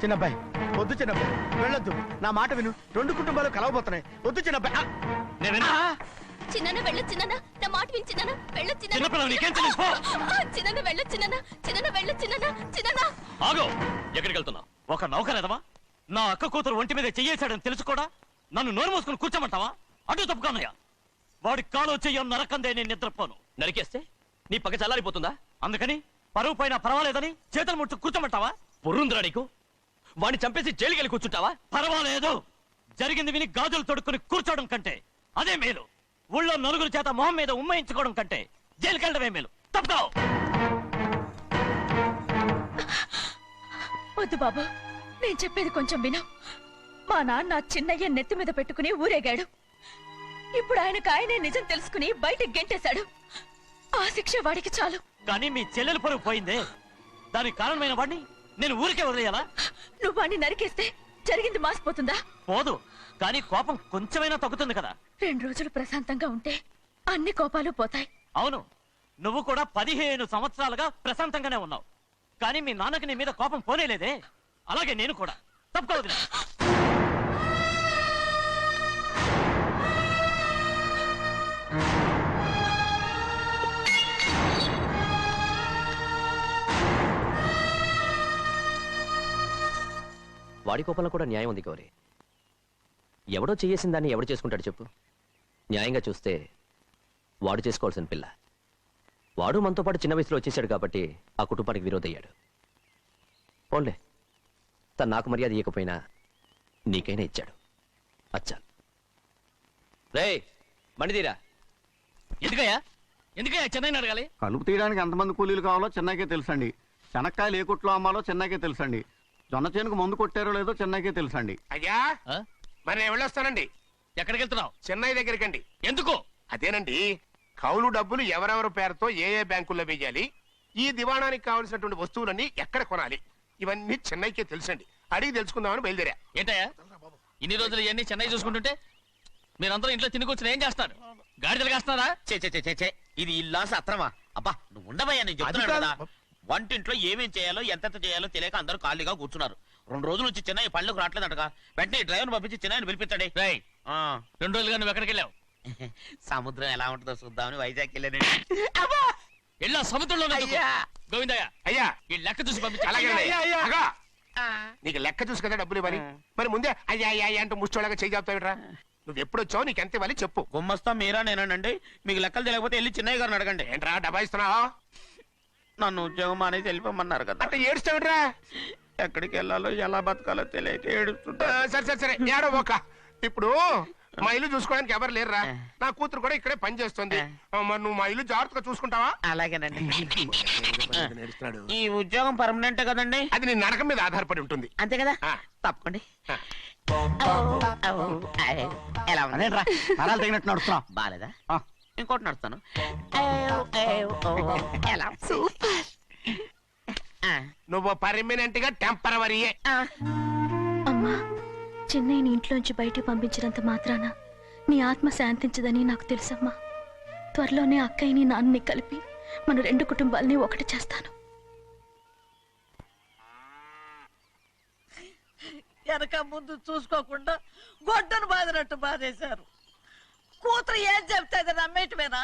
చిన్నబ్బాయి వద్దు చిన్నబ్బాయి, వెళ్ళొద్దు. నా మాట విను. రెండు కుటుంబాలు కలవబోతున్నాయి. వద్దు చిన్నబ్బాయి. చిన్న వెళ్ళ చిన్న నా మాట విని చిన్న వెళ్ళ చిన్న వెళ్ళ చిన్న వెళ్ళ చిన్న ఆగో, ఎక్కడికి వెళ్తున్నావు? ఒక నౌకరేదవా నా అక్క కూతురు ఒంటి మీద చెయ్యేశాడని తెలుసు కూడా నన్ను నోరు మూసుకుని కూర్చోమంటావా? అటు తప్పుకోనయ్యా. వాడి కాలో చెయ్యం నరకందే నేను నిద్రపోను. నరికేస్తే నీ పక్క చల్లారిపోతుందా? అందుకని పరువు పైన పర్వాలేదని చేతులు ముట్టు కూర్చోమంటావా? పొర్రుందిరా నీకు? వాడిని చంపేసి జైలుకెళ్ళి కూర్చుంటావా? పర్వాలేదు, జరిగింది విని గాజులు తొడుక్కుని కూర్చోవడం కంటే అదే మేలు. ఊళ్ళో నలుగురు చేత మొహం మీద ఉమ్మయించుకోవడం కంటే జైలుకెళ్ళడమే మేలు. తప్పుకో. వద్దు బాబు, నేను చెప్పేది కొంచెం విను. మా నాన్న చిన్నయ్య నెత్తి మీద పెట్టుకుని ఊరేగాడు. ఇప్పుడు ఆయననే నిజం తెలుసుకుని బయటకు గెంటేశాడు. ఆ శిక్ష వాడికి చాలు. కానీ మీ చెల్లెలు పరువు పోయిందే, దానికి కారణమైన వాడిని నేను ఊరికే వదిలేయాలా? నువ్వు వాడిని నరికేస్తే జరిగింది మాసిపోతుందా? పోదు, కానీ కోపం కొంచెమైనా తగ్గుతుంది కదా. 2 రోజులు ప్రశాంతంగా ఉంటే అన్ని కోపాలు పోతాయి. అవును, నువ్వు కూడా 15 సంవత్సరాలుగా ప్రశాంతంగానే ఉన్నావు. కానీ మీ నాన్నకి నీ మీద కోపం పోనేలేదే. అలాగే నేను కూడా. తప్పుకోవద్దు. వాడి కోపంలో కూడా న్యాయం ఉంది గౌరీ. ఎవడో చేయేసిన దాన్ని ఎవడు చేసుకుంటాడు చెప్పు? న్యాయంగా చూస్తే వాడు చేసుకోవాల్సిన పిల్ల. వాడు మనతో పాటు చిన్న వయసులో వచ్చేసాడు కాబట్టి ఆ కుటుంబానికి విరోధయ్యాడు. పోన్లే, తను నాకు మర్యాద ఇవ్వకపోయినా నీకైనా ఇచ్చాడు. అచ్చా రే మణిదీరా. ఎందుకయ్యా చెన్నై అడగాలి? కలుపు తీయడానికి ఎంతమంది కూలీలు కావాలో చెన్నైకే తెలుసండి. శనక్కాయలు ఏ కుట్లో అమ్మాలో చెన్నైకే తెలుసండి. జొన్న చేనుకు మందు కొట్టారో లేదో చెన్నైకే తెలుసండి. అయ్యా, మరి నేను వెళ్ళొస్తానండి. ఎక్కడికి వెళ్తున్నావు? చెన్నై దగ్గరికండి. ఎందుకు? అదేనండి, కౌలు డబ్బులు ఎవరెవరి పేరుతో ఏ ఏ బ్యాంకుల్లో వేయాలి, ఈ దివాణానికి కావలసినటువంటి వస్తువులన్నీ ఎక్కడ కొనాలి, ఇవన్నీ చెన్నైకే తెలుసండి. అడిగి తెలుసుకుందామని బయలుదేరా. ఏంటయ్యా ఇన్ని రోజులు ఇవన్నీ చెన్నై చూసుకుంటుంటే మీరందరూ ఇంట్లో తిని కూర్చుని ఏం చేస్తారు? గాడిదలు కాస్తున్నారా? చే ఇది ఇల్లా సత్రమా? అబ్బా నువ్వు ఉండబోయా, నేను చెప్తున్నాను కదా. వంటింట్లో ఏమేం చేయాలో ఎంతెంత చేయాలో తెలియక అందరూ ఖాళీగా కూర్చున్నారు. 2 రోజుల నుంచి చెన్నై పళ్ళకు రావట్లేదంటగా. వెంటనే డ్రైవర్ పంపించి చెన్నైని పిలిపించండి. 2 రోజులుగా నువ్వు ఎక్కడికి వెళ్ళావు? సముద్రం ఎలా ఉంటుందో చూద్దామని వైజాగ్ వెళ్ళానండి. వెళ్ళా సముద్రంలో గోవిందయ్య. అయ్యా, ఈ లెక్క చూసి పంపించి. నీకు లెక్క చూసి కదా డబ్బులు ఇవ్వాలి. మరి ముందే అయ్యా అయ్యా అంటూ ముష్టోళ్ళగా చేయి చెప్తావిట్రా. నువ్వు ఎప్పుడు వచ్చావు, నీకు ఎంత ఇవ్వాలి చెప్పు. గుమ్మస్తా మీరా నేనండి. మీకు లెక్కలు తెలియకపోతే వెళ్ళి చెన్నై గారిని అడగండి. ఏంట్రా డబ్బా ఇస్తున్నావా? నన్ను ఉద్యోగం అనేది వెళ్ళిపోమన్నారు కదా. అంటే ఏడుస్తావిట్రా? ఎక్కడికి వెళ్ళాలో ఎలా బతకాలో తెలియక ఏడుస్తుంటా. సరే ఏడో ఒక. ఇప్పుడు మా ఇల్లు చూసుకోవడానికి ఎవరు లేరురా. నా కూతురు కూడా ఇక్కడే పని చేస్తుంది. మరి నువ్వు మా ఇల్లు జాగ్రత్తగా చూసుకుంటావా? అలాగేనండి. ఈ ఉద్యోగం పర్మనెంట్ కదండి? అది నీ నరకం మీద ఆధారపడి ఉంటుంది. అంతే కదా, తప్పకండి. ఎలా నరాలు తగినట్టు నడుస్తున్నా. బాలేదా? ఇంకోటి నడుస్తాను. నువ్వు పర్మనెంట్ గా టెంపరవరీయే. అమ్మా, చెన్నైని ఇంట్లోంచి బయటికి పంపించినంత మాత్రాన నీ ఆత్మ శాంతించదని నాకు తెలుసమ్మా. త్వరలోనే అక్కయ్యని నాన్నని కలిపి మన 2 కుటుంబాలని ఒకటి చేస్తాను. వెనక ముందు చూసుకోకుండా గొడ్డను బాదినట్టు బాధేశారు. కూతురు ఏం చెప్తే అది నమ్మేటమేనా?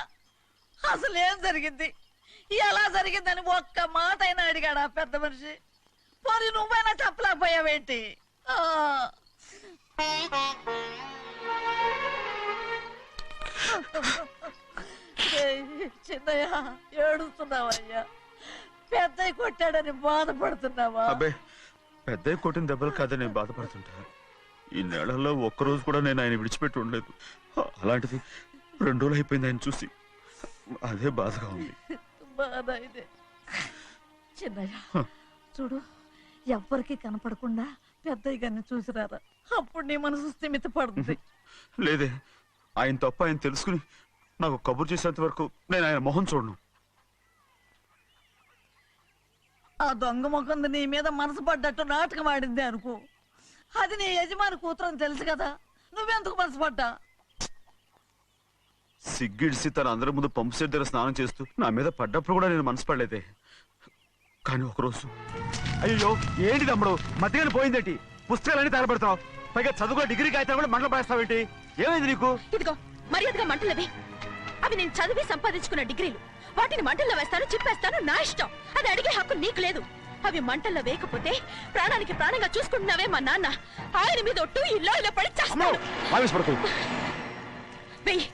అసలు ఏం జరిగింది, ఎలా జరిగిందని ఒక్క మాట అయినా అడిగాడు ఆ పెద్ద మనిషి. పోనీ నువ్వైనా చెప్పలేకపోయావేంటి? చిన్నయ్య, ఏడుస్తున్నావయ్యా? పెద్దయ్య కొట్టాడని బాధపడుతున్నావా? అబ్బే, పెద్దయ్య కొట్టిన దెబ్బలు కాదని నేను బాధపడుతుంటా. ఈ నెలల్లో ఒక్కరోజు కూడా నేను ఆయన విడిచిపెట్టి ఉండలేదు. అలాంటిది 2 రోజులు అయిపోయింది ఆయన చూసి. అదే బాధగా ఉంది. బాధ ఇదే. చిన్నయ్య చూడు, ఎవ్వరికి కనపడకుండా పెద్దయ్య గారిని చూసిరారా, అప్పుడు నీ మనసు స్థిమిత పడుతుంది. లేదే, ఆయన తప్ప ఆయన తెలుసుకుని నాకు కబురు చేసేంత వరకు నేను ఆయన మొహం చూడను. ఆ దొంగ ముఖంది నీ మీద మనసు పడ్డట్టు నాటకం ఆడింది అనుకో. అది నీ యజమాని కూతురు అని తెలుసు కదా, నువ్వెందుకు మనసు పడ్డా? సిగ్గిడిసి తన అందరి ముందు పంపు సెట్ దగ్గర స్నానం చేస్తూ నా మీద పడ్డప్పుడు కూడా నేను మనసు పడలేదే. కానీ ఒకరోజు అయ్యో ఏంటి తమ్ముడు మధ్యగానే పోయిందేంటి పుస్తకాలన్నీ తగలబెడతావు పైగా చదువుకో డిగ్రీ కాగితాలు కూడా మంటలు పడేస్తావేంటి ఏమైంది నీకు ఇదిగో మర్యాదగా మంటలవి అవి నేను చదివి సంపాదించుకున్న డిగ్రీలు వాటిని మంటల్లో వేస్తాను చిప్పేస్తాను నా ఇష్టం అది అడిగే హక్కు నీకు లేదు అవి మంటల్లో వేయకపోతే ప్రాణానికి ప్రాణంగా చూసుకుంటున్నావే మా నాన్న ఆయన మీద ఒట్టు ఇలా ఇలా పడి చేస్తాను వెయ్యి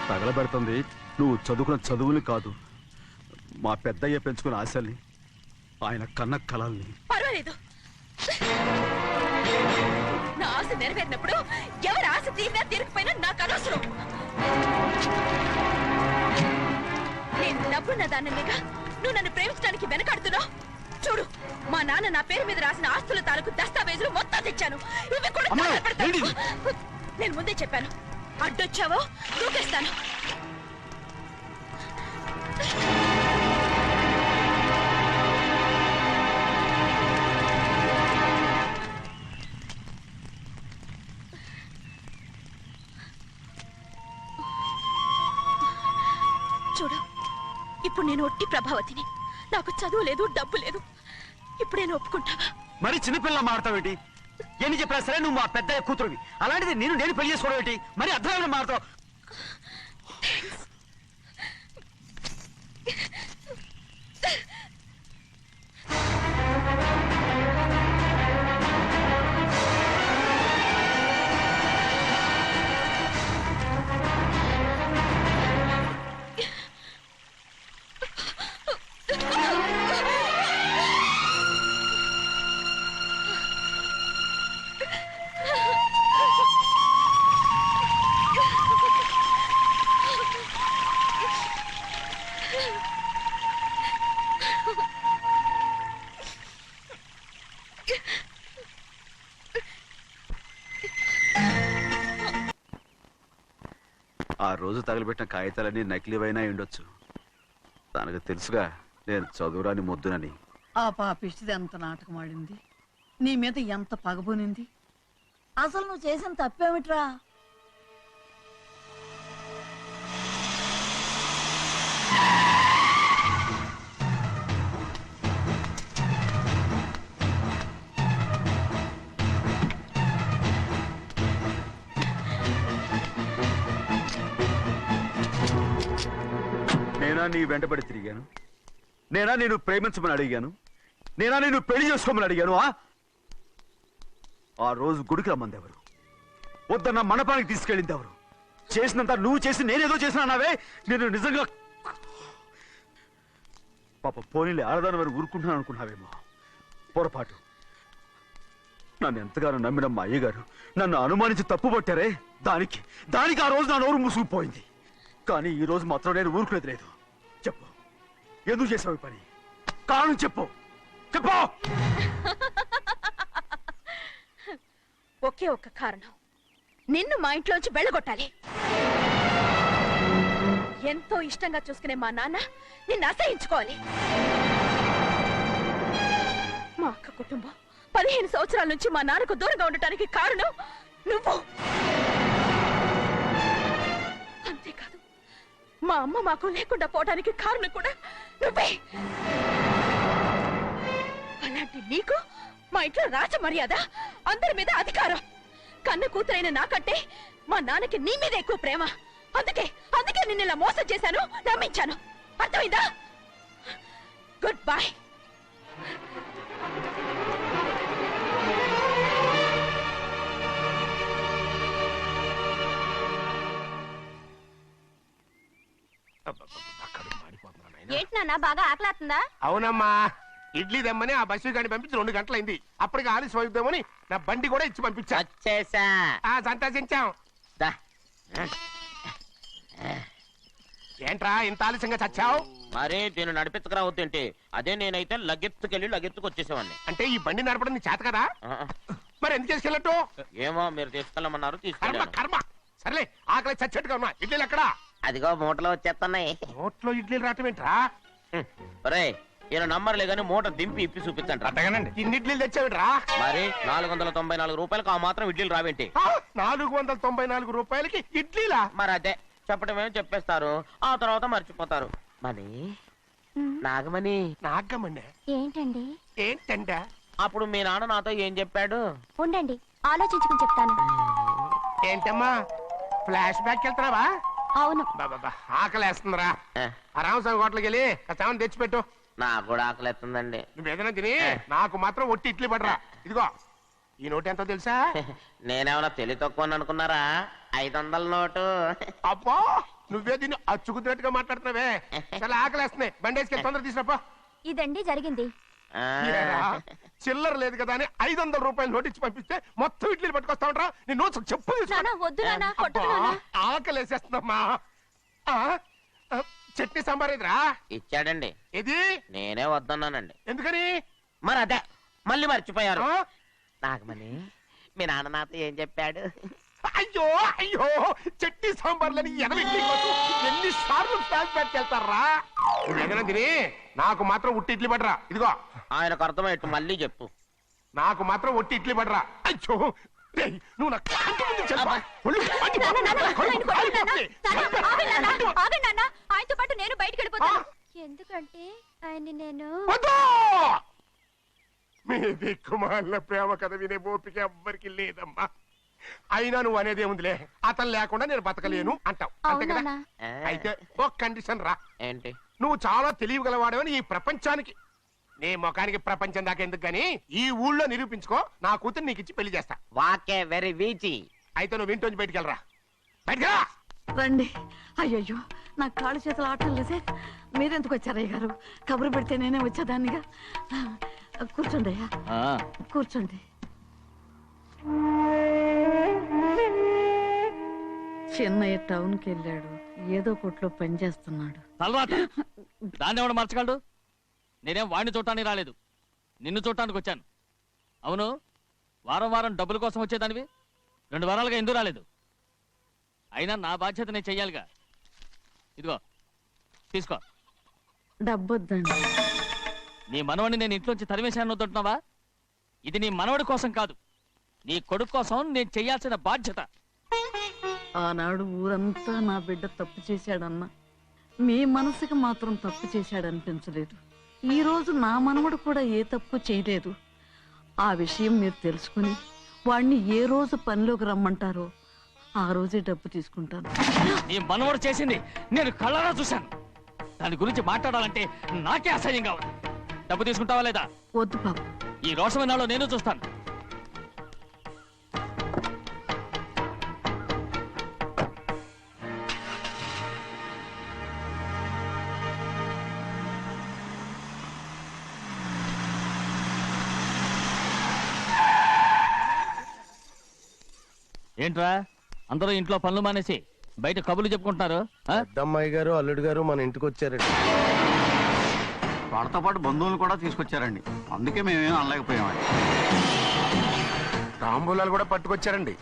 తగలబెడుతుంది నువ్వు చదువుకున్న చదువుని కాదు మా పెద్దయ్య పెంచుకున్న ఆశల్ని ఆయన కన్న కలల్ని పర్వాలేదు నా ఆశ నెరవేరినప్పుడు ఎవరి ఆశ తీరినా తీరకపోయినా నాకు అనవసరం నేను డబ్బున్న దానిగా నువ్వు నన్ను ప్రేమించడానికి వెనకాడుతున్నావు చూడు మా నాన్న నా పేరు మీద రాసిన ఆస్తుల తాలూకు దస్తావేజులు మొత్తం తెచ్చాను ఇవి కూడా తగలబెడతాను. నేను ముందే చెప్పాను అడ్డొచ్చావో దూకేస్తాను చూడు ఇప్పుడు నేను ఒట్టి ప్రభావతిని నాకు చదువు లేదు డబ్బు లేదు ఇప్పుడు నేను ఒప్పుకుంటావా మరి చిన్నపిల్ల మాడతావేంటి ఎన్ని చెప్పినా సరే నువ్వు మా పెద్ద కూతురువి అలాంటిది నేను పెళ్లి చేసుకోవడం ఏంటి మరి అర్థమైన మాడతావు ఆ రోజు తగలబెట్టిన కాగితాలన్నీ నకిలీవైనా ఉండొచ్చు తనకు తెలుసుగా నేను చదువురాని ముద్దునని ఆ పాపిష్టిది ఎంత నాటకం ఆడింది నీ మీద ఎంత పగబోనింది అసలు నువ్వు చేసిన తప్పేమిట్రా నేనా నీ వెంటబడి తిరిగాను నేనా నేను ప్రేమించమని అడిగాను నేనా నేను పెళ్లి చేసుకోమని అడిగాను ఆ రోజు గుడికి రమ్మంది ఎవరు వద్దన్న మండపానికి తీసుకెళ్ళింది ఎవరు చేసినంత నువ్వు చేసి నేనేదో చేసినావే నేను నిజంగా పాప పోనీలే ఆడదాని వారు ఊరుకుంటున్నాను అనుకున్నావేమో పొరపాటు నన్ను ఎంతగానో నమ్మిన మా అయ్యగారు నన్ను అనుమానించి తప్పు పట్టారే దానికి ఆ రోజు నా నోరు మూసుకుపోయింది కానీ ఈ రోజు మాత్రం నేను ఊరుకునేది లేదు చెప్పు ఎందుకు చేసావు పని కారణం చెప్పు చెప్పు ఒకే ఒక్క కారణం నిన్ను మా ఇంట్లోంచి వెళ్ళగొట్టాలి ఎంతో ఇష్టంగా చూసుకునే మా నాన్న నిన్ను అసహించుకోవాలి మా అక్క కుటుంబం 15 సంవత్సరాల నుంచి మా నాన్నకు దూరంగా ఉండటానికి కారణం నువ్వు అంతేకాదు మా అమ్మ మాకు లేకుండా పోవడానికి కారణం కూడా నువ్వే అలాంటి నీకు మా ఇంట్లో రాజ మర్యాద అందరి మీద అధికారం కన్న కూతురైన నాకంటే మా నాన్నకి నీ మీద ఎక్కువ ప్రేమ అందుకే నిన్ను ఇలా మోసం చేశాను నమ్మించాను అర్థమైందా గుడ్ బై ఏంటి నాన్న బాగా ఆకలాతుందా అవునమ్మా ఇడ్లీ దమ్మని ఆ బస్సు గాని పంపించి 2 గంటలైంది అప్పటికి ఆలస్యం అవుతామని నా బండి కూడా ఇచ్చి పంపించా వచ్చేసా సంతోషించాం దా. ఏంట్రా ఇంత ఆలస్యంగా చచ్చావు మరే దీన్ని నడిపించకరావద్దేంటి అదే నేనైతే లగెత్తుకు వచ్చేసేవాడిని అంటే ఈ బండి నడపడం నీ చేత కదా మరి ఎందుకు చేసుకెళ్ళట్టు ఏమో మీరు తీసుకెళ్ళమన్నారు కర్మ తీసుకెళ్ళాను కర్మ సర్లే ఆకలి చచ్చేట్టుగా ఉన్నా ఇడ్లీలు ఎక్కడా అదిగో మూటలో వచ్చేస్తున్నాయి నోట్లో ఇడ్లీలు రావటం ఏంట్రా ఒరే ఈయన నంబర్లే గానీ మూట దింపి ఇప్పి చూపించండి. అట్టగానండి. ఇన్ని ఇడ్లీలు తెచ్చావిడ్రా? మరి 494 రూపాయలకు ఆ మాత్రం ఇడ్లీలు రావేంటి? 494 రూపాయలకి ఇడ్లీలా? మరి అదే చెప్పడమేమో చెప్పేస్తారు, ఆ తర్వాత మర్చిపోతారు. మనీ నాగమణి, నాగమ్మండి. ఏంటండి? ఏంటంట? అప్పుడు మీ నాన్న నాతో ఏం చెప్పాడు? ఉండండి, ఆలోచించుకుని చెప్తాను. ఏంటమ్మా ఫ్లాష్ బ్యాక్ వెళ్తున్నావా? అవును. బాబా ఆకలేస్తుందిరా. ఏ, ఆ రామస్వామి హోటల్కి వెళ్ళి కచ్చామని తెచ్చిపెట్టు. నాకు కూడా ఆకలిస్తుందండి. నువ్వేదైనా తిని నాకు మాత్రం ఒట్టి ఇడ్లీ పడరా. ఇదిగో ఈ నోటు ఎంతో తెలుసా? నేనేమన్నా తెలివి తక్కువ అనుకున్నారా? 500 నోటు. అబ్బో నువ్వే దీన్ని అచ్చుకుతున్నట్టుగా మాట్లాడుతున్నావే. చాలా ఆకలేస్తున్నాయి, బండేసుకెళ్ళి తొందర తీసినప్ప. ఇదండి జరిగింది. ఆ, చిల్లర లేదు కదా అని 500 రూపాయలు నోటు ఇచ్చి పంపిస్తే మొత్తం ఇడ్లీలు పట్టుకొస్తా ఉంటా. నీ నోట్స్ చెప్పు తీసుకో. నాన్న, వద్దు నాన్న, కొట్టకు అబ్బా, నాన్న. ఆకలేసేస్తుందమ్మా. ఆ, ఆ, చట్నీ సాంబార్ ఎదురా? ఇచ్చాడండి. ఇది నేనే వద్దన్నానండి. ఎందుకని? మరి అదే మళ్ళీ మర్చిపోయారు. ఆ? నాగమణి మీ నాన్న నాతో ఏం చెప్పాడు? అయ్యో అయ్యో చట్నీ సాంబార్లని ఎన్ని సార్లు ఫ్లాష్ బ్యాక్ వెళ్తారా? నువ్వేదైనా తిని నాకు మాత్రం ఉట్టి ఇడ్లీ పడరా. ఇదిగో ఆయనకు అర్థమయ్యట్టు మళ్ళీ చెప్పు. నాకు మాత్రం ఒట్టి ఇడ్లీ పడరా. అయ్యో రేయ్, నువ్వు నా కంటి ముందు చెప్పా. ఒళ్ళు మండిపోతుంది. కడుపు కాలిపోతుంది. ఆగండి నాన్న, ఆయనతో పాటు నేను బయటికి వెళ్ళిపోతాను. ఎందుకంటే ఆయన్ని నేను వద్దు! మీ దిక్కుమాల ప్రేమ కథ వినే ఓపిక ఎవ్వరికి లేదమ్మా. అయినా నువ్వు అనేదేముందిలే, అతను లేకుండా నేను బతకలేను అంటావు అంతే కదా? అవునా? ఆ, అయితే ఒక కండిషన్ రా. ఏంటి? నువ్వు చాలా తెలియగలవాడవని ఈ ప్రపంచానికి, నీ ముఖానికి ప్రపంచం దాకా ఎందుకు గాని ఈ ఊళ్ళో నిరూపించుకో. నా కూతురు నీకు ఇచ్చి పెళ్లి చేస్తా. వాకే వెరీ వీచి. అయితే నువ్వు ఇంటి నుంచి బయటికి వెళ్ళరా. బయటికి రా. రండి. అయ్యయ్యో నా కాళ్ళు చేతులు ఆటలు లేసే. మీరెందుకు వచ్చారు అయ్య గారు? కబురు పెడితే నేనే వచ్చేదాన్నిగా. కూర్చోండి అయ్యా, కూర్చోండి. చిన్నయ్య టౌన్కి వెళ్ళాడు, ఏదో కొట్లో పని చేస్తున్నాడు. తలరాత దాన్ని ఎవడు మర్చగలడు? నేనేం వాడిని చూడటానికి రాలేదు, నిన్ను చూడటానికి వచ్చాను. అవును, వారం వారం డబ్బుల కోసం వచ్చేదానివి 2 వారాలుగా ఎందుకు రాలేదు? అయినా నా బాధ్యత నేను చెయ్యాలిగా. ఇదిగో తీసుకో. డబ్బొద్దండి. నీ మనవడిని నేను ఇంట్లోంచి తరిమేశాను వద్దంటున్నావా? ఇది నీ మనవడి కోసం కాదు, నీ కొడుకు కోసం నేను చెయ్యాల్సిన బాధ్యత. ఆనాడు ఊరంతా నా బిడ్డ తప్పు చేశాడన్నా, మీ మనసుకి మాత్రం తప్పు చేశాడనిపించలేదు. ఈ రోజు నా మనవడు కూడా ఏ తప్పు చేయలేదు. ఆ విషయం మీరు తెలుసుకుని వాణ్ణి ఏ రోజు పనిలోకి రమ్మంటారో ఆ రోజే డబ్బు తీసుకుంటాను. నీ మనవడు చేసింది నేను కళ్ళారా చూశాను. దాని గురించి మాట్లాడాలంటే నాకే అసహ్యంగా ఉంది. డబ్బు తీసుకుంటావా లేదా? వద్దు బాబు. ఈ రోషమైన నాలో నేను చూస్తాను. ఏంట్రా అందరూ ఇంట్లో పనులు మానేసి బయట కబుర్లు చెప్పుకుంటున్నారు? ఆ? పెద్దమ్మాయి గారు అల్లుడు గారు మన ఇంటికి వచ్చారండి. వాళ్ళతో పాటు బంధువులు కూడా తీసుకొచ్చారండి, అందుకే మేమేం అనలేకపోయామండి. తాంబూలాలు కూడా పట్టుకొచ్చారండి.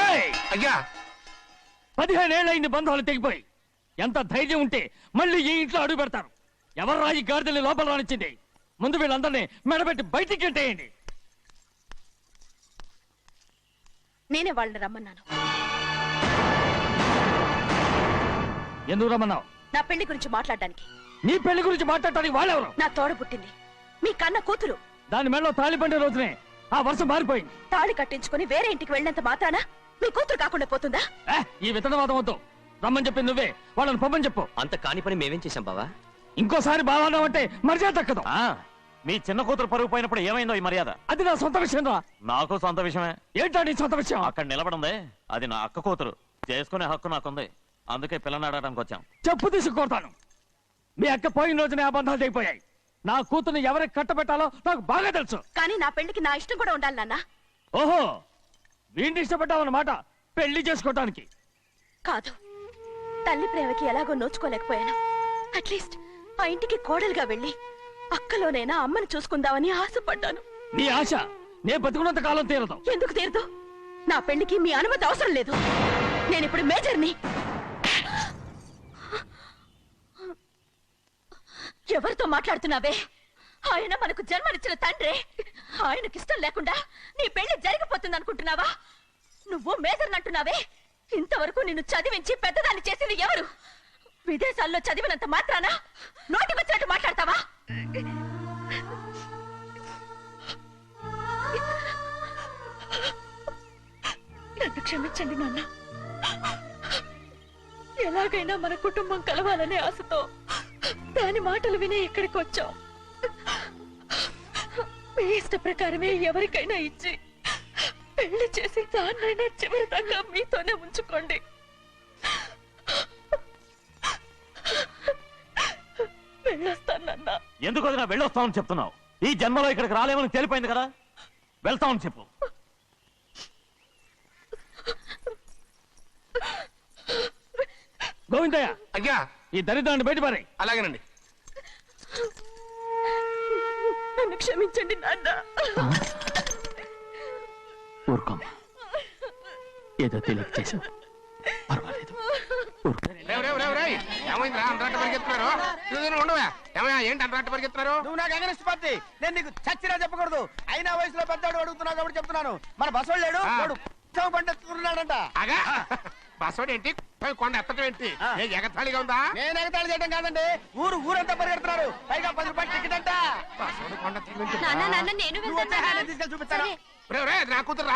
ఏయ్! అయ్యా 15 ఏళ్ళయింది బంధాలు తెగిపోయి. ఎంత ధైర్యం ఉంటే మళ్ళీ ఈ ఇంట్లో అడుగు పెడతారు? ఎవరు రాయి గాడిదల్ని లోపల రానిచ్చింది? ముందు వీళ్ళందరినీ మెడబెట్టి బయటికి గెంటేయండి. నేనే వాళ్ళని రమ్మన్నాను. ఎందుకు రమ్మన్నావు? నా పెళ్లి గురించి మాట్లాడడానికి. నీ పెళ్లి గురించి మాట్లాడటానికి వాళ్ళెవరు? నా తోడ పుట్టింది, మీ కన్న కూతురు. దాని మెడలో తాళి పండే రోజునే ఆ వర్షం మారిపోయింది. తాళి కట్టించుకుని వేరే ఇంటికి వెళ్ళినంత మాత్రాన మీ కూతురు కాకుండా పోతుందా? ఈ విత్తనవాదం వద్దు. రమ్మని చెప్పి నువ్వే వాళ్ళని పంపని చెప్పు. అంత కాని పని మేమేం చేశాం బావా? ఇంకోసారి బావాలంటే మర్యాద తక్కదు. మీ చిన్న కూతురు పరుగు పోయినప్పుడు ఏమైందో ఈ మర్యాద? అది నా సొంత విషయం రా. నాకు సొంత విషయమే. ఏంటో నీ సొంత విషయం? అక్కడ నిలబడిందే అది నా అక్క కూతురు. చేసుకునే హక్కు నాకుంది, అందుకే పిల్లని అడగడానికి వచ్చాం. చెప్పు తీసుకొడతాను. మీ అక్క పోయిన రోజునే అబద్ధాలు అయిపోయాయి. నా కూతుర్ని ఎవరికి కట్టబెట్టాలో నాకు బాగా తెలుసు. కానీ నా పెళ్లికి నా ఇష్టం కూడా ఉండాలి నాన్న. ఓహో, వీడిని ఇష్టపడ్డావన్నమాట పెళ్లి చేసుకోవటానికి. కాదు, తల్లి ప్రేమకి ఎలాగో నోచుకోలేకపోయాను. అట్లీస్ట్ ఆ ఇంటికి కోడలుగా వెళ్ళి అక్కలోనైనా అమ్మని చూసుకుందామని ఆశపడ్డాను. నీ ఆశ నే బతుకున్నంత కాలం తీరదు. ఎందుకు తీరదు? నా పెళ్లికి మీ అనుమతి అవసరం లేదు. నేనిప్పుడు మేజర్ని. ఎవరితో మాట్లాడుతున్నావే? ఆయన మనకు జన్మనిచ్చిన తండ్రి. ఆయనకిష్టం లేకుండా నీ పెళ్లి జరిగిపోతుంది అనుకుంటున్నావా? నువ్వు మేజర్ని అంటున్నావే. ఇంతవరకు నిన్ను చదివించి పెద్దదాన్ని చేసింది ఎవరు? విదేశాల్లో చదివినంత మాత్రాన నోటికొచ్చినట్టు మాట్లాడతావా? నన్ను క్షమించండి నాన్న. ఎలాగైనా మన కుటుంబం కలవాలనే ఆశతో దాని మాటలు వినే ఇక్కడికి వచ్చాం. మీ ఇష్ట ప్రకారమే ఎవరికైనా ఇచ్చి పెళ్లి చేసి దాన్నైనా చివరి దాకా మీతోనే ఉంచుకోండి. వెళ్ళొస్తానన్నా. ఎందుకు వదినా వెళ్ళొస్తామని చెప్తున్నావు? ఈ జన్మలో ఇక్కడికి రాలేమని తెలిపోయింది కదా, వెళ్తామని చెప్పు. గోవిందయ్య, అయ్యా ఈ దరిద్రాన్ని బయటపడి. అలాగేనండి. నన్ను క్షమించండి నాన్న. ఊరుకోమ్మా, ఏదో తెలియక చేసావు, పర్వాలేదు. ఏమైందిరా అంతరాట పరిగెత్తున్నారు? ఉండవా? ఏమయ్యా ఏంటి అంతరాట పరిగెత్తున్నారు? నువ్వు నాకు అగనిస్ట్ పార్టీ. నేను నీకు చచ్చినా చెప్పకూడదు. అయినా వయసులో పెద్దవాడు అడుగుతున్నావు కాబట్టి చెప్తున్నాను. మన బసోడు లేడు, వాడు పండిస్తున్నాడంట. అగా బసోడు ఏంటి, కొండ ఎత్తడం ఏంటి? ఏ ఎగతాళిగా ఉందా? నేను ఎగతాళి చేయడం కాదండి, ఊరంతా పరిగెడుతున్నారు. పైగా 10 రూపాయలు టికెట్ అంట. బసోడు కొండ నేను తీసుకెళ్ళి చూపిస్తాను. నా కూతురు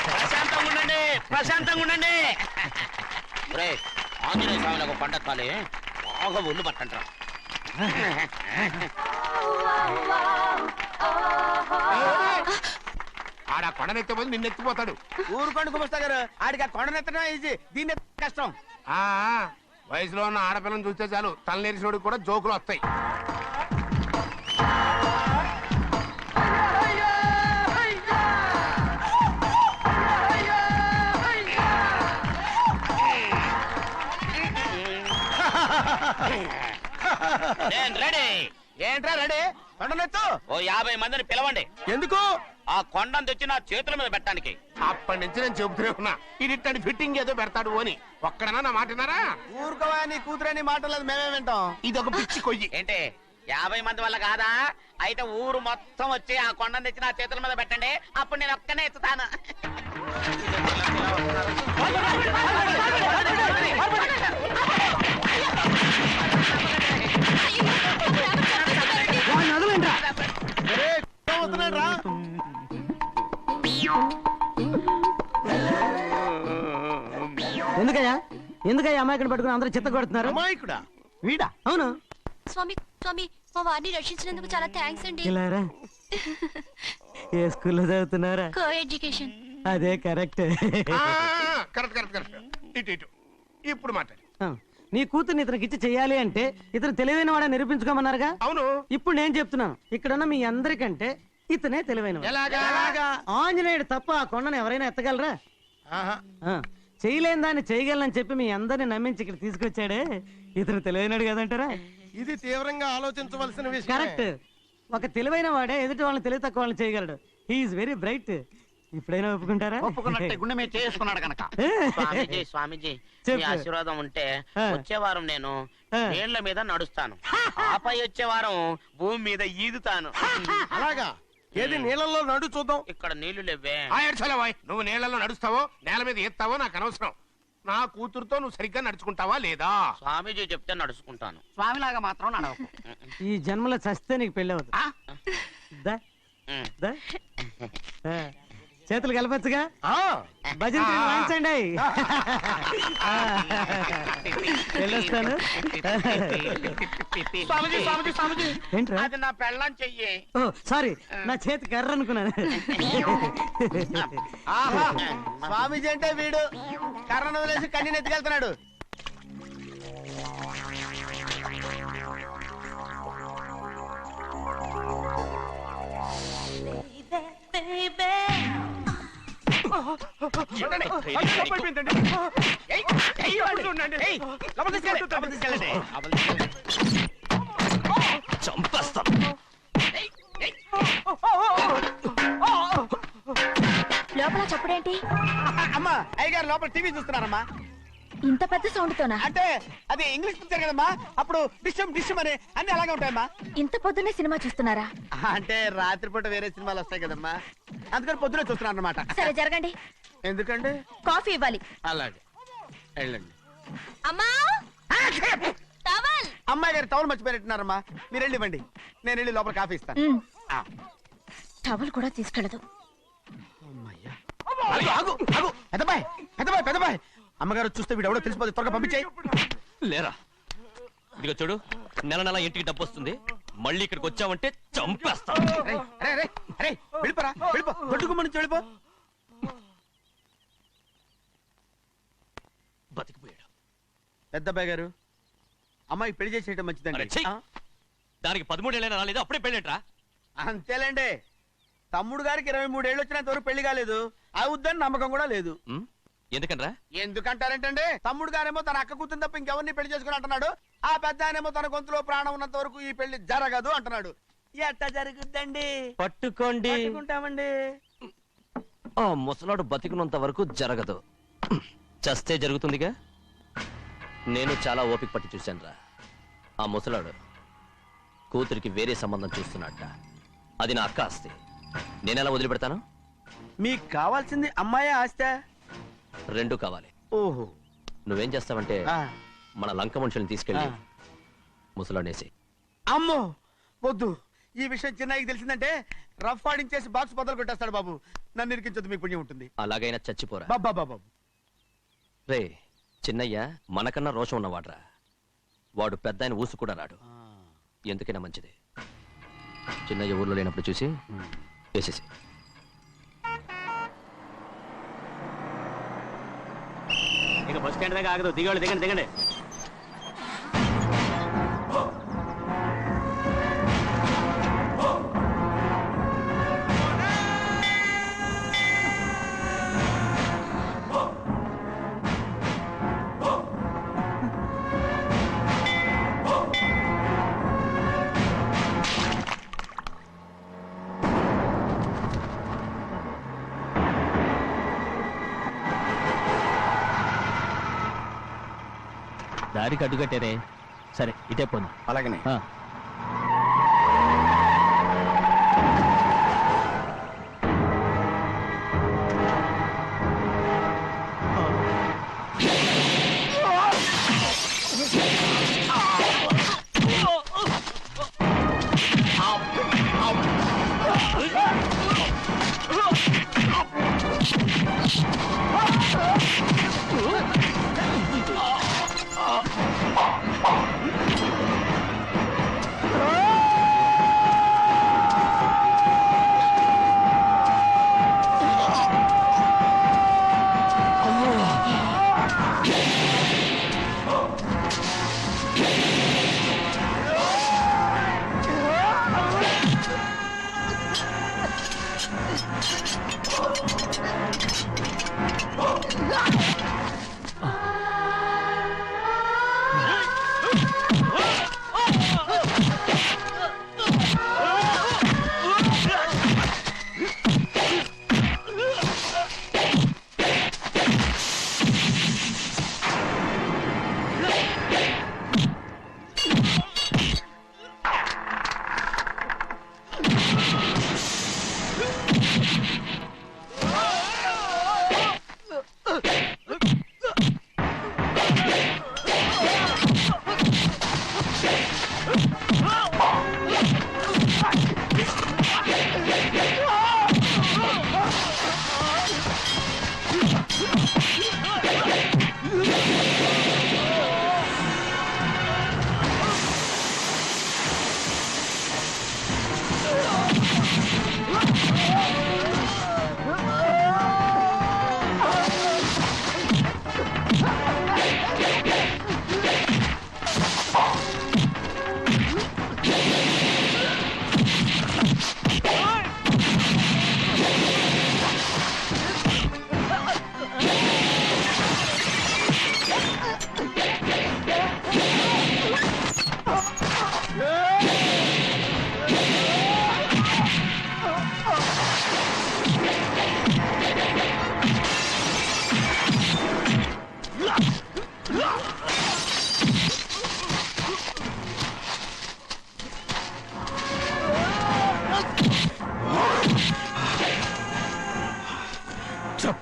ప్రశాంతంగా ఉండండి, ప్రశాంతంగా ఉండండి. ఆంజనేయ స్వామికి పంట కాలే బాగా ఒళ్ళు పట్టంటారా. ఆడ కొండనెత్తిపోతే నిన్నెత్తిపోతాడు. ఊరుకోండి కుమస్తా గారు, ఆడికి ఆ కొండనెత్తడం ఈజీ, దీన్ని కష్టం. వయసులో ఉన్న ఆడపిల్లని చూస్తే చాలు తలనేరిసినోడికి కూడా జోకులు వస్తాయి. రెడీ. ఏంట్రా రెడీ? కొండనెత్తు. ఓ 50 మందిని పిలవండి. ఎందుకు? ఆ కొండను తెచ్చి నా చేతుల మీద పెట్టడానికి. అప్పటి నుంచి నేను చెబుతూనే ఉన్నా, ఇది ఫిట్టింగ్ ఏదో పెడతాడు అని. ఒక్కడనా నా మాట విన్నారా? ఊరుకోవా, నీ కూతురని మాటలేదు, మేమే వింటాం. ఇది ఒక పిచ్చి కొయ్యి. ఏంటి 50 మంది వల్ల కాదా? అయితే ఊరు మొత్తం వచ్చి ఆ కొండను తెచ్చి నా చేతుల మీద పెట్టండి, అప్పుడు నేను ఒక్కనే ఎత్తుతాను. ఎందుకయ్యా అమాయకుని పట్టుకుని అందరూ చిత్త కొడుతున్నారు? అమాయకుడా? వీడా? అవును. స్వామి స్వామి, మా వారిని రక్షించినందుకు చాలా థ్యాంక్స్ అండి. ఏ స్కూల్లో చదువుతున్నారా? Coeducation. అదే కరెక్ట్. Correct correct correct. ఇటు ఇప్పుడు మాట్లాడు. నీ కూతుర్ని ఇతనికి ఇచ్చి చెయ్యాలి అంటే ఇతను తెలివైన వాడని నిరూపించుకోమన్నారుగా. అవును. ఇప్పుడు నేను చెప్తున్నాను, ఇక్కడున్న మీ అందరికంటే ఇతనే తెలివైన. ఆంజనేయుడు తప్ప ఆ కొండను ఎవరైనా ఎత్తగలరా? చేయలేని దాన్ని చేయగలనని చెప్పి మీ అందరిని నమ్మించి ఇక్కడ తీసుకొచ్చాడే, ఇతను తెలివైనడు కదంటారా? ఇది తీవ్రంగా ఆలోచించవలసిన విషయం. కరెక్ట్. ఒక తెలివైన వాడే ఎదుటి వాళ్ళని తెలివి తక్కువ వాళ్ళని చేయగలడు. He is very bright. ఇప్పుడైనా ఒప్పుకుంటారా? ఒప్పుకున్నట్టే, గుండె మీద చేసుకున్నాడు కనుక. స్వామీజీ మీ ఆశీర్వాదం ఉంటే వచ్చే వారం నేను నీళ్ల మీద నడుస్తాను, ఆపై వచ్చే వారం భూమి మీద ఈదుతాను. అలాగా? ఏది నీళ్ళల్లో నడు చూద్దాం. ఇక్కడ నీళ్లు లేవే. నువ్వు నీళ్ళలో నడుస్తావో నేల మీద ఎత్తావో నాకు అనవసరం. నా కూతురుతో నువ్వు సరిగ్గా నడుచుకుంటావా లేదా? స్వామీజీ చెప్తే నడుచుకుంటాను. స్వామిలాగా మాత్రం నడవకు. ఈ జన్మలో చస్తే నీకు పెళ్ళి అవుతుంది. చేతులు కలపచ్చుగా భజన వాయించండి వెళ్ళొస్తాను స్వామిజీ స్వామిజీ స్వామిజీ ఏంట్రా అది నా పెళ్ళం చెయ్యి. ఓ సారీ నా చేతి కర్ర అనుకున్నాను స్వామీజీ అంటే వీడు కర్రను వదిలేసి కన్నీ ఎత్తుకెళ్తున్నాడు చంపేస్తాను. లోపల చప్పుడేంటి? అమ్మా అయ్యగారు లోపల టీవీ చూస్తున్నారమ్మా ఇంత పెద్ద సౌండ్ తోనా? అంటే అది ఇంగ్లీష్ పిక్చర్ కదమ్మా అప్పుడు డిషమ్ డిషమ్ అని అన్ని అలాగే ఉంటాయమ్మా ఇంత పొద్దున్నే సినిమా చూస్తున్నారా? అంటే రాత్రిపూట వేరే సినిమాలు వస్తాయి కదమ్మా అందుకని పొద్దునే చూస్తున్నాను అనమాట సరే జరగండి. ఎందుకంటే కాఫీ ఇవ్వాలి. అలాగే వెళ్ళండి అమ్మా టవల్. అమ్మాయి గారు టవల్ మర్చిపోయినట్టున్నారమ్మా మీరు వెళ్ళి ఇవ్వండి నేను వెళ్ళి లోపల కాఫీ ఇస్తాను టవల్ కూడా తీసుకెళ్ళదు. ఆగు ఆగు పెద్దబాయ్ పెద్దబాయ్ పెద్దబాయ్ అమ్మగారు చూస్తే వీడు ఎవడో తెలిసిపోతే త్వరగా పంపించాయి లేరా ఇదిగో చూడు, నెల నెల ఇంటికి డబ్బు వస్తుంది. మళ్ళీ ఇక్కడికి వచ్చావంటే చంపేస్తా. అరే వెళ్ళిపోరా వెళ్ళిపో దొడ్డుకుమ్మ నుంచి వెళ్ళిపో బతికిపోయాడు. పెద్దబాయ్ గారు అమ్మాయి పెళ్లి చేసేయటం అరే, మంచిదండి ఛీ! దానికి 13 ఏళ్ళైనా రాలేదు, అప్పుడే పెళ్ళేంట్రా? అంతేలేండి తమ్ముడు గారికి 23 ఏళ్ళు వచ్చినంత వరకు పెళ్లి కాలేదు అవుద్దని నమ్మకం కూడా లేదు ఎందుకనరా? ఎందుకంటారేంటండి తమ్ముడు గారేమో తన అక్క కూతురు తప్ప ఇంకెవరిని పెళ్లి చేసుకుని అంటున్నాడు ఆ పెద్ద ఆయనేమో తన గొంతులో ప్రాణం ఉన్నంత వరకు ఈ పెళ్లి జరగదు అంటున్నాడు ఎట్ట జరుగుద్దండి పట్టుకోండి. పట్టుకుంటామండి ఆ ముసలాడు బతికినంత వరకు జరగదు, చస్తే జరుగుతుందిగా. నేను చాలా ఓపిక పట్టి చూశానురా. ఆ ముసలాడు కూతురికి వేరే సంబంధం చూస్తున్నట్ట. అది నా అక్క ఆస్తి, నేనెలా వదిలిపెడతాను? మీకు కావాల్సింది అమ్మాయి ఆస్తి రెండు కావాలి. ఓహో నువ్వేం చేస్తావంటే మన లంక మనుషుల్ని తీసుకెళ్ళి ముసలాడేసి. అమ్మో వద్దు ఈ విషయం చిన్నయ్యకి తెలిసిందంటే రఫ్ ఆడించేసి బాక్స్ బదులు కొట్టేస్తాడు బాబు నన్ను ఇరికించొద్దు మీకు పుణ్యం ఉంటుంది అలాగైనా చచ్చిపోరా. బాబా బాబు రే చిన్నయ్య మనకన్నా రోషం ఉన్నవాడ్రా. వాడు పెద్ద ఆయన ఊసు కూడా రాడు. ఎందుకైనా మంచిది చిన్నయ్య ఊర్లో లేనప్పుడు చూసి వేసేసి. ఇక బస్ స్టాండ్ దాకా ఆగదు, దిగండి దిగండి దిగండి. దారికి అడ్డుకట్టారే, సరే ఇటే పోను. అలాగనే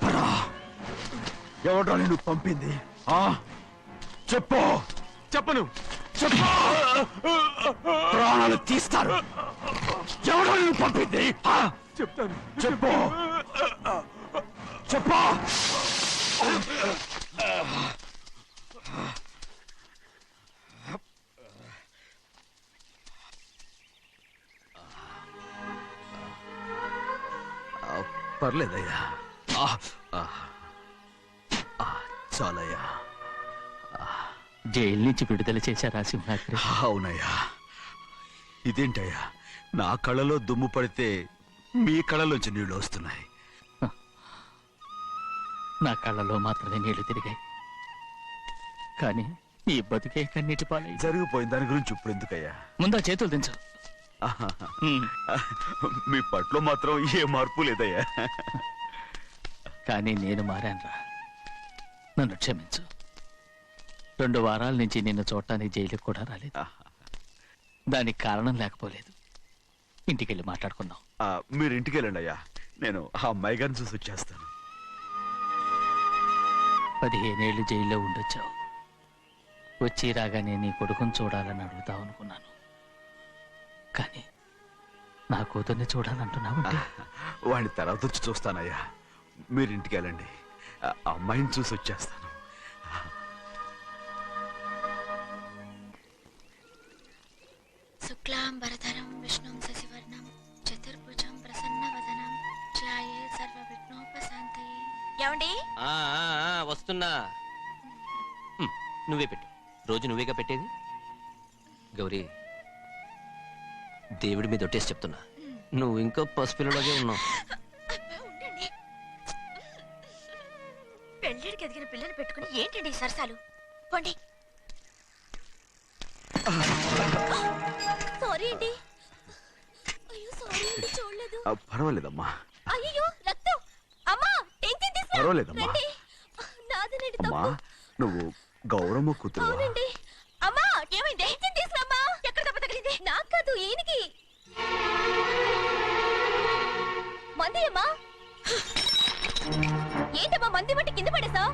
చెప్పరా, ఎవడ్రా నిన్ను పంపింది? చెప్పు. చెప్పను. చెప్పు. ప్రాణాలు తీస్తారు. ఎవడ్రా నిన్ను పంపింది? చెప్తాను. చెప్పు. చెప్పు. పర్లేదయ్యా, చాలయ్యా. జైలు నుంచి విడుదల చేశారా సింహాద్రి? అవునయ్యా. ఇదేంటయ్యా, నా కళ్ళలో దుమ్ము పడితే మీ కళ్ళలోంచి నీళ్లు వస్తున్నాయి. నా కళ్ళలో మాత్రమే నీళ్లు తిరిగాయి, కానీ నీ బతుకే కన్నీటి పాలై. జరిగిపోయిన దాని గురించి ఇప్పుడు ఎందుకయ్యా? ముందా చేతులు దించు. మీ పట్ల మాత్రం ఏ మార్పు లేదయ్యా. కానీ నేను మారానురా, నన్ను క్షమించు. 2 వారాల నుంచి నిన్ను చూడటానికి జైలుకి కూడా రాలేదు. దానికి కారణం లేకపోలేదు. ఇంటికెళ్ళి మాట్లాడుకుందాం. మీరు ఇంటికి వెళ్ళండి అయ్యా, నేను ఆ అమ్మాయి గారిని చూసి వచ్చేస్తాను. 15 ఏళ్ళు జైల్లో ఉండొచ్చావు. వచ్చి రాగానే నీ కొడుకుని చూడాలని అడుగుతావు అనుకున్నాను, కానీ నా కూతుర్ని చూడాలంటున్నావు. వాడిని తర్వాత వచ్చి చూస్తానయ్యా, మీరు ఇంటికి వెళ్ళండి, అమ్మాయిని చూసి వచ్చేస్తాను. శుక్లాంబరధరం విష్ణుం శశివర్ణం చతుర్భుజం ప్రసన్నవదనం ధ్యాయే సర్వవిఘ్నోపశాంతయే. ఏమండి? వస్తున్నా. నువ్వే పెట్టు, రోజు నువ్వేగా పెట్టేది. గౌరీ, దేవుడి మీద ఒట్టేసి చెప్తున్నా, నువ్వు ఇంకా పసిపిల్లలాగే ఉన్నావు. పెళ్ళిడికి ఎదిగిన పిల్లని పెట్టుకుని ఏంటండి సరసాలు? పోండి. సారీ అండి. అయ్యో సారీ అండి, చూడలేదు. పర్వాలేదమ్మా. అయ్యో రక్తం. అమ్మా టెన్షన్ తీసుకురా. పర్వాలేదమ్మా. నాదనండి అమ్మా, తప్పు. నువ్వు గౌరమ్మ కూతురు. అవునండి. అమ్మా ఏమైంది? టెన్షన్ తీసుకురామ్మా. ఎక్కడ దెబ్బ తగిలింది? నాకు కాదు, ఈయనకి. మంది అమ్మా. ఏంటమ్మా మంది బట్టి కింద పడేసా?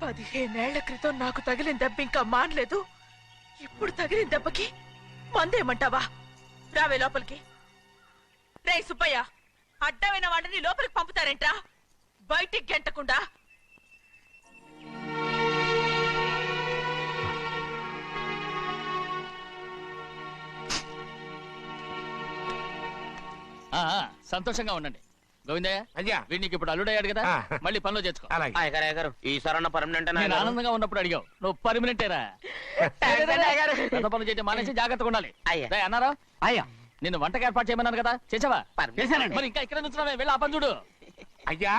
15 ఏళ్ల క్రితం నాకు తగిలిన దెబ్బ ఇంకా మానలేదు. ఇప్పుడు తగిలిన దెబ్బకి మందేమంటావా? రావే లోపలికి. రే సుబ్బయ్య, అడ్డమైన వాడిని లోపలికి పంపుతారేంట్రా? బయటికి గెంటకుండా. సంతోషంగా ఉండండి. గోవిందయ్య, అయ్యా, వీడికి ఇప్పుడు అల్లుడయ్యాడు కదా, మళ్ళీ పనిలో చేర్చుకో. ఈసారి పర్మనెంట్ నేను ఆనందంగా ఉన్నప్పుడు అడిగావు, నువ్వు పర్మనెంటేరా. పెద్ద పనులు చేయడం మానేసి జాగ్రత్తగా ఉండాలి. అన్నారా? అయ్యా, నిన్ను వంటకి ఏర్పాటు చేయమన్నాను కదా, చేసావా? చేశానండి. మరి ఇంకా ఇక్కడ నుంచున్నావే, వెళ్ళి ఆ పని చూడు. అయ్యా,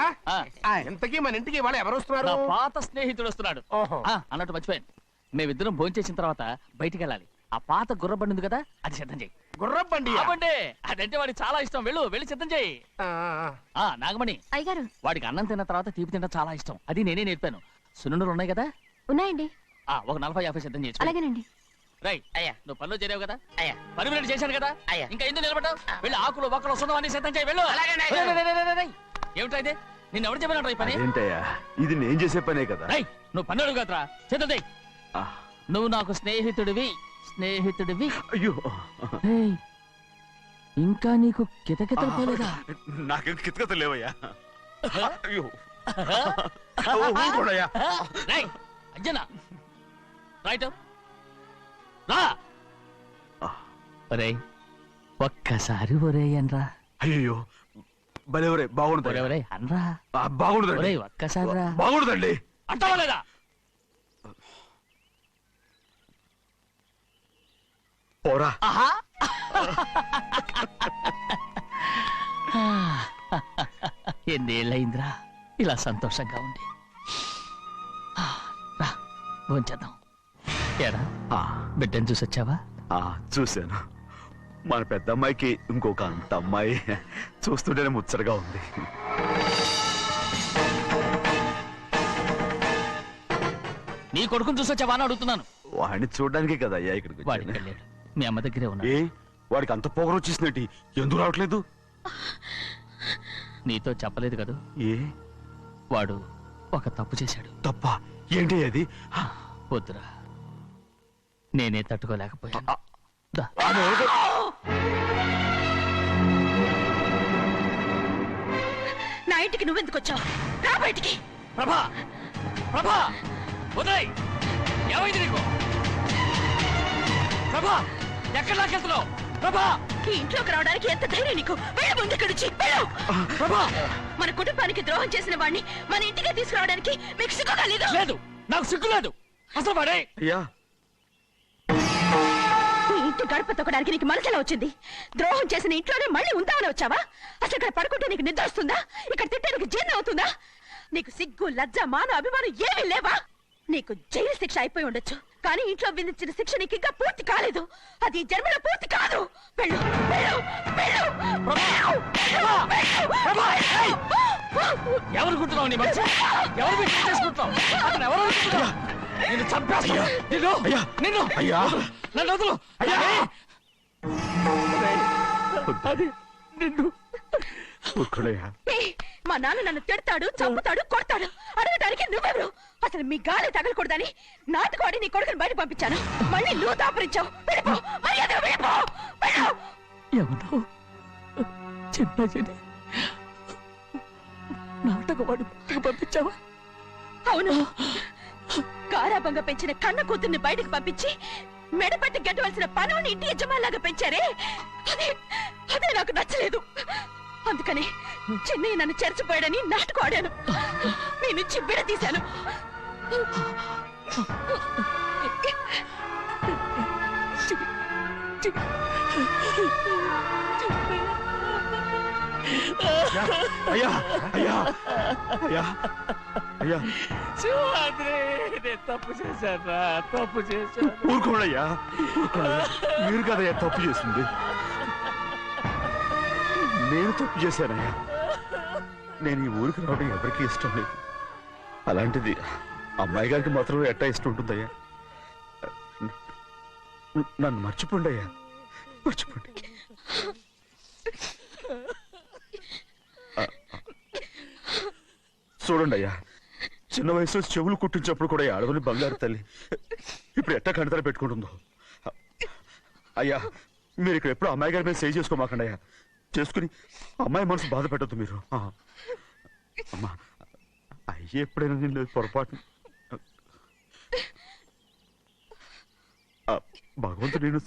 ఇంతకీ మన ఇంటికి ఇవాళ ఎవరు వస్తున్నారు? నా పాత స్నేహితుడు వస్తున్నాడు. ఓహో. అన్నట్టు మర్చిపోయాను, మేమిద్దరం భోంచేసిన తర్వాత బయటికి వెళ్ళాలి. ఆ పాత గుర్రబండి ఉంది కదా, అది సిద్ధం చేయి. గుర్రబండి? అదంటే వాడికి చాలా ఇష్టం. వెళ్ళి సిద్ధం చేయి. నాగమణి, అయ్యగారు వాడికి అన్నం తిన్న తర్వాత తీపి తినడం చాలా ఇష్టం. అది నేనే నేర్పాను. సున్నుండలు ఉన్నాయి కదా? ఉన్నాయండి. ఒక 40-50 సిద్ధం చేయొచ్చు. అలాగేనండి. రైట్. అయ్యా, నువ్వు పనిలో చేరావు కదా, అయ్యా, పర్మినెంట్ చేశాను కదా, అయ్యా, ఇంకా ఎందుకు నిలబడ్డావు? వెళ్ళి ఆకులు బొక్కలు సున్నం అన్ని సిద్ధం చేయి. వెళ్ళు. ఏమిటా ఇది? నిన్ను ఎవరు చెప్పినట్టు ఈ పని? ఏంటయ్యా, ఇది నేను చేసే పనే కదా. నువ్వు పన్నుడు కదరా, సిద్ధం చేయి. నువ్వు నాకు స్నేహితుడివి. అయ్యో, ఇంకా నీకు కితకితలు పోలేదా? నాకేం కితకత లేవయ్యా. అయ్యో, అంజనా రైట్ రా. ఒరేయ్, ఒక్కసారి ఒరే అనరా. అయ్యో, భలే ఒరే, బాగుండదు. ఒరే అనరా. బాగుండదండి. ఒరే ఒక్కసారి రా. బాగుండదండి. అంటావా లేదా? పోరా. ఎన్నేళ్ళయిందిరా ఇలా సంతోషంగా ఉండి. రా భోంచేద్దాం. ఏరా బిడ్డను చూసొచ్చావా? చూశాను. మన పెద్ద అమ్మాయికి ఇంకొక అంత అమ్మాయి చూస్తుంటేనే ముచ్చటగా ఉంది. నీ కొడుకుని చూసొచ్చావా అని అడుగుతున్నాను. వాడిని చూడడానికి కదా అయ్యా ఇక్కడికి వాడికి వెళ్ళాడు. మీ అమ్మ దగ్గరే ఉన్నా. వాడికి అంత పొగరు వచ్చేసినట్టు ఎందుకు రావట్లేదు? నీతో చెప్పలేదు కదా. వాడు ఒక తప్పు చేశాడు. తప్ప ఏంటి అది? వద్దురా, నేనే తట్టుకోలేకపోయాను. దా. నా ఇంటికి నువ్వెందుకు వచ్చావు? రా బయటికి. ప్రభా ప్రభా ఉదయ్, ఏమైంది నీకు? ప్రభా ఎక్కడ లాకెళ్తున్నావు? ప్రభా ఈ ఇంట్లోకి రావడానికి ఎంత ధైర్యం నీకు? వెళ్ళు ముందు ఇక్కడి నుంచి, వెళ్ళు. ప్రభా మన కుటుంబానికి ద్రోహం చేసిన వాడిని మన ఇంటికి తీసుకురావడానికి మీకు సిగ్గుగా లేదు? లేదు, నాకు సిగ్గు లేదు అసలు. వాడే అయ్యా, ఈ ఇంటి గడప తొక్కడానికి నీకు మనసులో వచ్చింది. ద్రోహం చేసిన ఇంట్లోనే మళ్ళీ ఉందామని వచ్చావా? అసలు ఇక్కడ పడుకుంటే నీకు నిద్ర వస్తుందా? ఇక్కడ తింటే నీకు జీర్ణం అవుతుందా? నీకు సిగ్గు, లజ్జ, మాన, అభిమానం ఏమీ లేవా? నీకు జైలు శిక్ష అయిపోయి ఉండొచ్చు, కానీ ఇంట్లో విధించిన శిక్ష నీకు ఇంకా పూర్తి కాలేదు. అది ఈ జన్మలో పూర్తి కాదు. వెళ్ళు, వెళ్ళు, వెళ్ళు, ఎవరు కుంటున్నావు? నీ మంచి ఎవరు చేసుకుంటున్నావు? అతను ఎవరు అనుకుంటున్నావు? నిన్ను చంపేస్తా. నిన్ను నిన్ను అయ్యా, నన్ను వదులు. అయ్యా అది నిన్ను. ఏయ్, మా నాన్న నన్ను తిడతాడు, చంపుతాడు, కొడతాడు. అడగడానికి నువ్వెవరు? అసలు మీ గాలి తగలకూడదని నాటుకోడి నీ కొడుకుని బయట పంపించాను. మళ్ళీ నువ్వు దాపరించావు. వెళ్ళిపో, మర్యాదగా వెళ్ళిపో, వెళ్ళు. ఎవరో చిన్నజని నాటకవాడు పంపించావా? అవును, గారాబంగా పెంచిన కన్న కూతుర్ని బయటకు పంపించి మెడపట్టి గెట్టవలసిన పనుని ఇంటి యజమానిలాగా పెంచారే, అదే నాకు నచ్చలేదు. అందుకని చెన్నై నన్ను చెరచిపోయాడని నాటకం ఆడాను. మీ నుంచి విడదీశాను. అయ్యా, అయ్యా, అయ్యా, అయ్యా, శివాద్రి, నేను తప్పు చేశాను, తప్పు చేశాను. ఊరుకోడయ్యా, మీరు కదయ్యా తప్పు చేసింది. నేను తప్పు చేశానయ్యా. నేను ఈ ఊరికి రావడం ఎవరికీ ఇష్టం లేదు. అలాంటిది అమ్మాయి గారికి మాత్రం ఎట్టా ఇష్టం ఉంటుందయ్యా. నన్ను మర్చిపోండి అయ్యా, మర్చిపోండి. చూడండి అయ్యా, చిన్న వయసులో చెవులు కుట్టించినప్పుడు కూడా అడవుని బంగారు తల్లి ఇప్పుడు ఎట్టా కంటతల పెట్టుకుంటుందో. అయ్యా, మీరు ఇక్కడ ఎప్పుడు అమ్మాయి గారి మీద సేవ్ చేసుకోమాకండి అయ్యా. చేసుకుని అమ్మాయి మనసు బాధ పెట్టద్దు మీరు. అమ్మా, అయ్యే ఎప్పుడైనా నేను పొరపాటు. భగవంతుడు నేను